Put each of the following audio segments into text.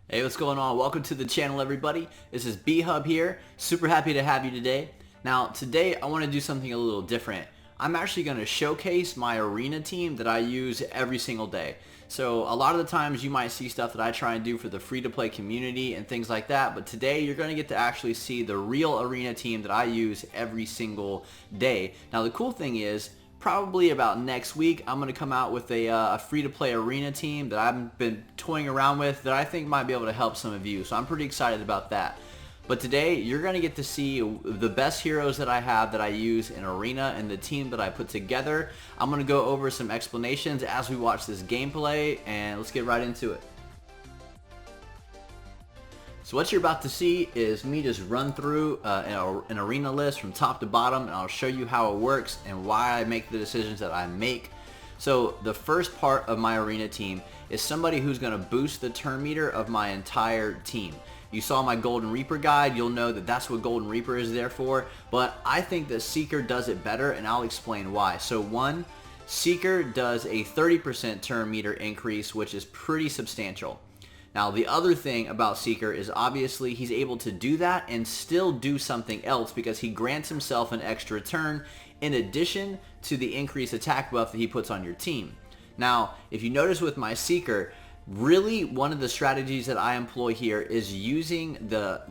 Hey, what's going on? Welcome to the channel, everybody. This is B-Hub here. Super happy to have you today. Now, today I want to do something a little different. I'm actually going to showcase my arena team that I use every single day. So a lot of the times you might see stuff that I try and do for the free-to-play community and things like that, but today you're going to get to actually see the real arena team that I use every single day. Now, the cool thing is, probably about next week, I'm going to come out with a free-to-play arena team that I've been toying around with that I think might be able to help some of you. So I'm pretty excited about that. But today, you're going to get to see the best heroes that I have that I use in arena and the team that I put together. I'm going to go over some explanations as we watch this gameplay, and let's get right into it. So what you're about to see is me just run through an arena list from top to bottom, and I'll show you how it works and why I make the decisions that I make. So the first part of my arena team is somebody who's going to boost the turn meter of my entire team. You saw my Golden Reaper guide, you'll know that that's what Golden Reaper is there for, but I think that Seeker does it better, and I'll explain why. So one, Seeker does a 30% turn meter increase, which is pretty substantial. Now, the other thing about Seeker is obviously he's able to do that and still do something else because he grants himself an extra turn in addition to the increased attack buff that he puts on your team. Now, if you notice with my Seeker, really one of the strategies that I employ here is using the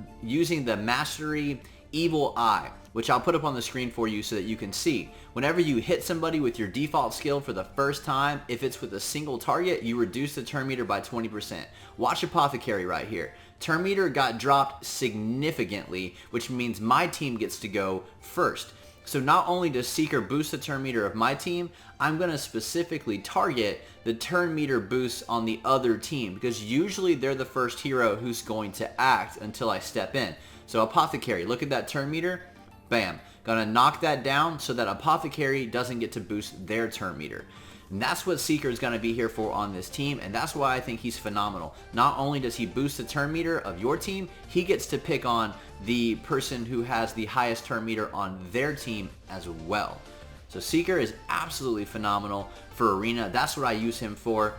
Mastery Evil Eye, which I'll put up on the screen for you so that you can see. Whenever you hit somebody with your default skill for the first time, if it's with a single target, you reduce the turn meter by 20%. Watch Apothecary right here. Turn meter got dropped significantly, which means my team gets to go first. So not only does Seeker boost the turn meter of my team, I'm going to specifically target the turn meter boosts on the other team because usually they're the first hero who's going to act until I step in. So Apothecary, look at that turn meter. Bam. Gonna knock that down so that Apothecary doesn't get to boost their turn meter. And that's what Seeker is going to be here for on this team, and that's why I think he's phenomenal. Not only does he boost the turn meter of your team, he gets to pick on the person who has the highest turn meter on their team as well. So Seeker is absolutely phenomenal for arena. That's what I use him for.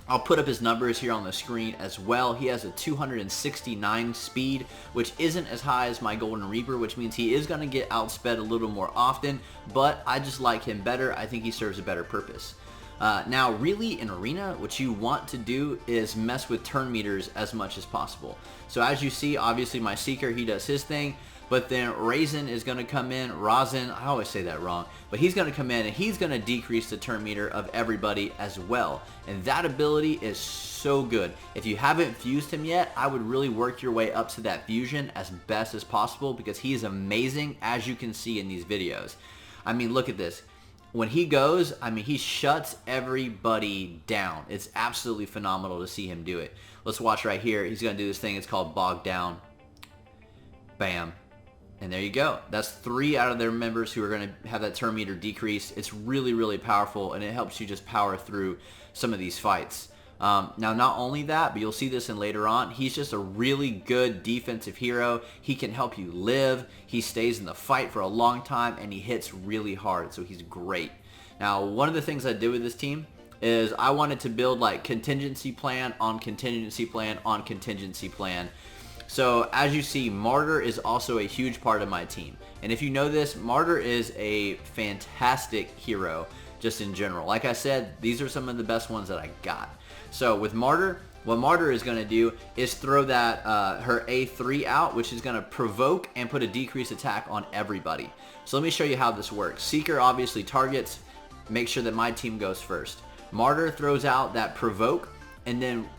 I'll put up his numbers here on the screen as well. He has a 269 speed, which isn't as high as my Golden Reaper, which means he is going to get outsped a little more often, but I just like him better. I think he serves a better purpose. Now, really, in arena, what you want to do is mess with turn meters as much as possible. So as you see, obviously my Seeker, he does his thing. But then Rosen is going to come in. Rosen, I always say that wrong. But he's going to come in and he's going to decrease the turn meter of everybody as well. And that ability is so good. If you haven't fused him yet, I would really work your way up to that fusion as best as possible because he is amazing, as you can see in these videos. I mean, look at this. When he goes, I mean, he shuts everybody down. It's absolutely phenomenal to see him do it. Let's watch right here. He's going to do this thing. It's called Bog Down. Bam. And there you go. That's 3 out of their members who are going to have that turn meter decrease. It's really, really powerful, and it helps you just power through some of these fights. Now, not only that, but you'll see this in later on, he's just a really good defensive hero. He can help you live. He stays in the fight for a long time, and he hits really hard, so he's great. Now, one of the things I did with this team is I wanted to build like contingency plan on contingency plan on contingency plan. So as you see, Martyr is also a huge part of my team. And if you know this, Martyr is a fantastic hero just in general. Like I said, these are some of the best ones that I got. So with Martyr, what Martyr is going to do is throw that her A3 out, which is going to provoke and put a decreased attack on everybody. So let me show you how this works. Seeker obviously targets, make sure that my team goes first. Martyr throws out that provoke, and then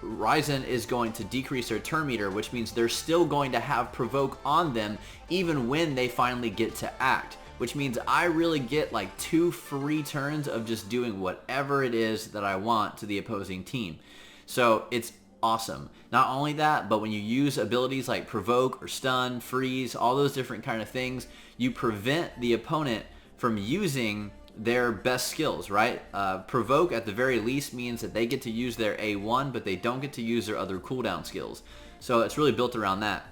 Rosen is going to decrease their turn meter, which means they're still going to have provoke on them even when they finally get to act, which means I really get like 2 free turns of just doing whatever it is that I want to the opposing team. So it's awesome. Not only that, but when you use abilities like provoke or stun, freeze, all those different kind of things, you prevent the opponent from using their best skills, right? Provoke at the very least means that they get to use their A1, but they don't get to use their other cooldown skills. So it's really built around that.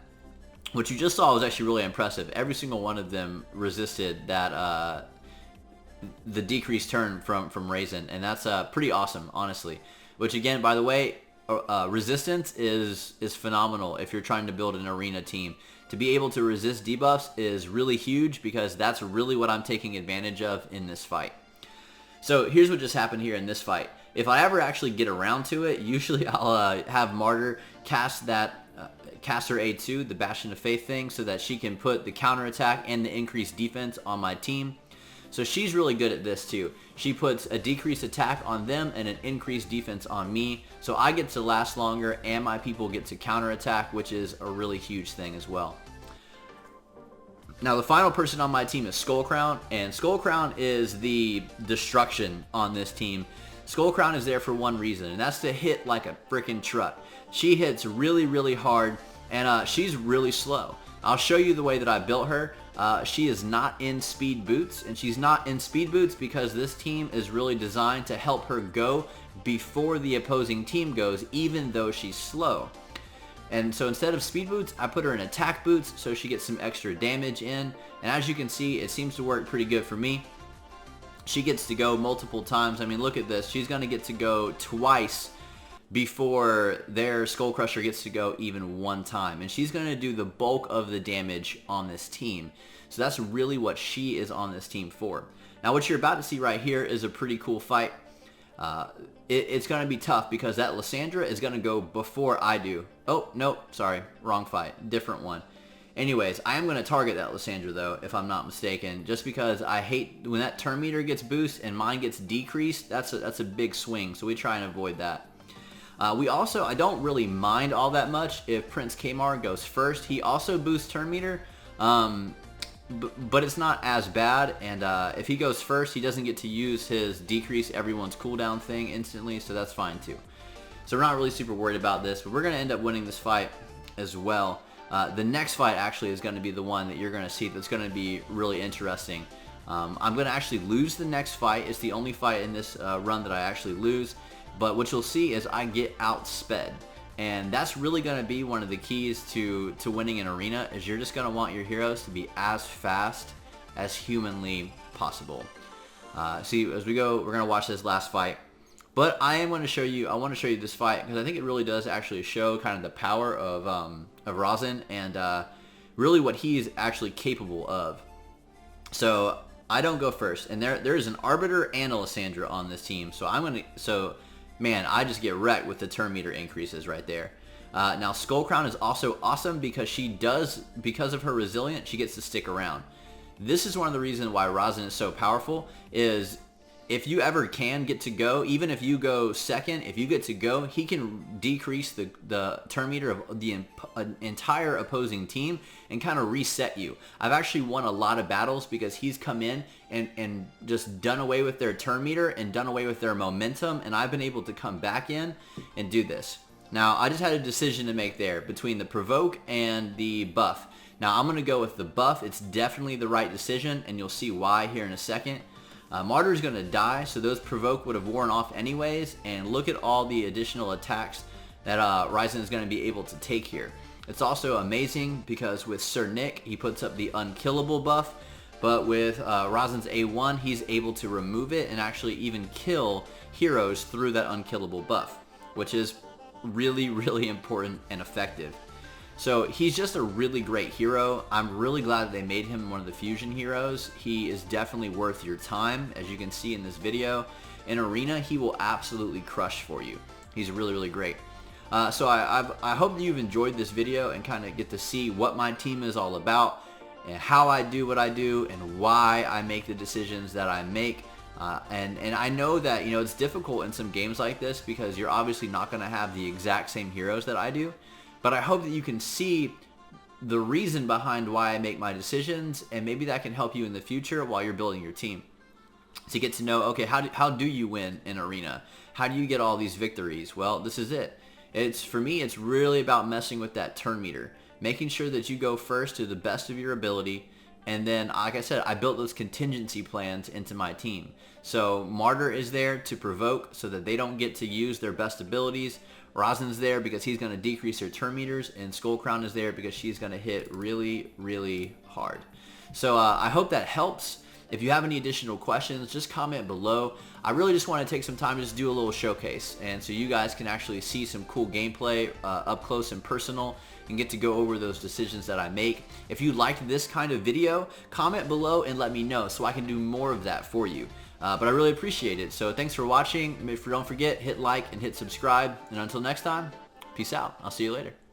What you just saw was actually really impressive. Every single one of them resisted that the decreased turn from Rosen, and that's pretty awesome, honestly. Which again, by the way, resistance is phenomenal if you're trying to build an arena team. To be able to resist debuffs is really huge because that's really what I'm taking advantage of in this fight. So here's what just happened here in this fight. If I ever actually get around to it, usually I'll have Martyr cast that cast her A2, the Bastion of Faith thing, so that she can put the counterattack and the increased defense on my team. So she's really good at this too. She puts a decreased attack on them and an increased defense on me. So I get to last longer and my people get to counterattack, which is a really huge thing as well. Now the final person on my team is Skullcrown, and Skullcrown is the destruction on this team. Skullcrown is there for one reason, and that's to hit like a freaking truck. She hits really, really hard, and she's really slow. I'll show you the way that I built her. She is not in speed boots, and she's not in speed boots because this team is really designed to help her go before the opposing team goes, even though she's slow. And so instead of speed boots, I put her in attack boots so she gets some extra damage in. And as you can see, it seems to work pretty good for me. She gets to go multiple times. I mean, look at this. She's going to get to go twice before their Skull Crusher gets to go even one time. And she's going to do the bulk of the damage on this team. So that's really what she is on this team for. Now what you're about to see right here is a pretty cool fight. It's going to be tough because that Lysandra is going to go before I do. Oh, nope, sorry, wrong fight, different one. Anyways, I am going to target that Lysandra though, if I'm not mistaken, just because I hate when that turn meter gets boosted and mine gets decreased. That's a big swing, so we try and avoid that. I don't really mind all that much if Prince Kmar goes first. He also boosts turn meter, but it's not as bad, and if he goes first, he doesn't get to use his decrease everyone's cooldown thing instantly, so that's fine too. So we're not really super worried about this, but we're going to end up winning this fight as well. The next fight actually is going to be the one that you're going to see that's going to be really interesting. I'm going to actually lose the next fight. It's the only fight in this run that I actually lose, but what you'll see is I get outsped. And that's really going to be one of the keys to winning an arena, is you're just going to want your heroes to be as fast as humanly possible. See, as we go, we're going to watch this last fight. But I want to show you this fight because I think it really does actually show kind of the power of Rosen and really what he's actually capable of. So I don't go first, and there is an Arbiter and a Lysandra on this team. So man, I just get wrecked with the turn meter increases right there. Now Skullcrown is also awesome because because of her resilience, she gets to stick around. This is one of the reasons why Rosen is so powerful, is if you ever can get to go, even if you go second, if you get to go, he can decrease the turn meter of the entire opposing team and kind of reset you. I've actually won a lot of battles because he's come in and just done away with their turn meter and done away with their momentum, and I've been able to come back in and do this. Now, I just had a decision to make there between the provoke and the buff. Now, I'm going to go with the buff. It's definitely the right decision, and you'll see why here in a second. Martyr's going to die, so those provoke would have worn off anyways, and look at all the additional attacks that Rosen is going to be able to take here. It's also amazing because with Sir Nick, he puts up the unkillable buff, but with Rosen's A1, he's able to remove it and actually even kill heroes through that unkillable buff, which is really, really important and effective. So he's just a really great hero. I'm really glad that they made him one of the fusion heroes. He is definitely worth your time, as you can see in this video. In Arena, he will absolutely crush for you. He's really, really great. So I hope that you've enjoyed this video and kind of get to see what my team is all about and how I do what I do and why I make the decisions that I make. And I know that, you know, it's difficult in some games like this because you're obviously not going to have the exact same heroes that I do. But I hope that you can see the reason behind why I make my decisions, and maybe that can help you in the future while you're building your team. To get to know, okay, how do you win in Arena? How do you get all these victories? Well, this is it. For me, it's really about messing with that turn meter, making sure that you go first to the best of your ability, and then, like I said, I built those contingency plans into my team. So Martyr is there to provoke so that they don't get to use their best abilities. Rosen's there because he's going to decrease their turn meters, and Skullcrown is there because she's going to hit really, really hard. So I hope that helps. If you have any additional questions, just comment below. I really just want to take some time to just do a little showcase, and so you guys can actually see some cool gameplay up close and personal and get to go over those decisions that I make. If you liked this kind of video, comment below and let me know so I can do more of that for you. But I really appreciate it. So thanks for watching. Don't forget, hit like and hit subscribe. And until next time, peace out. I'll see you later.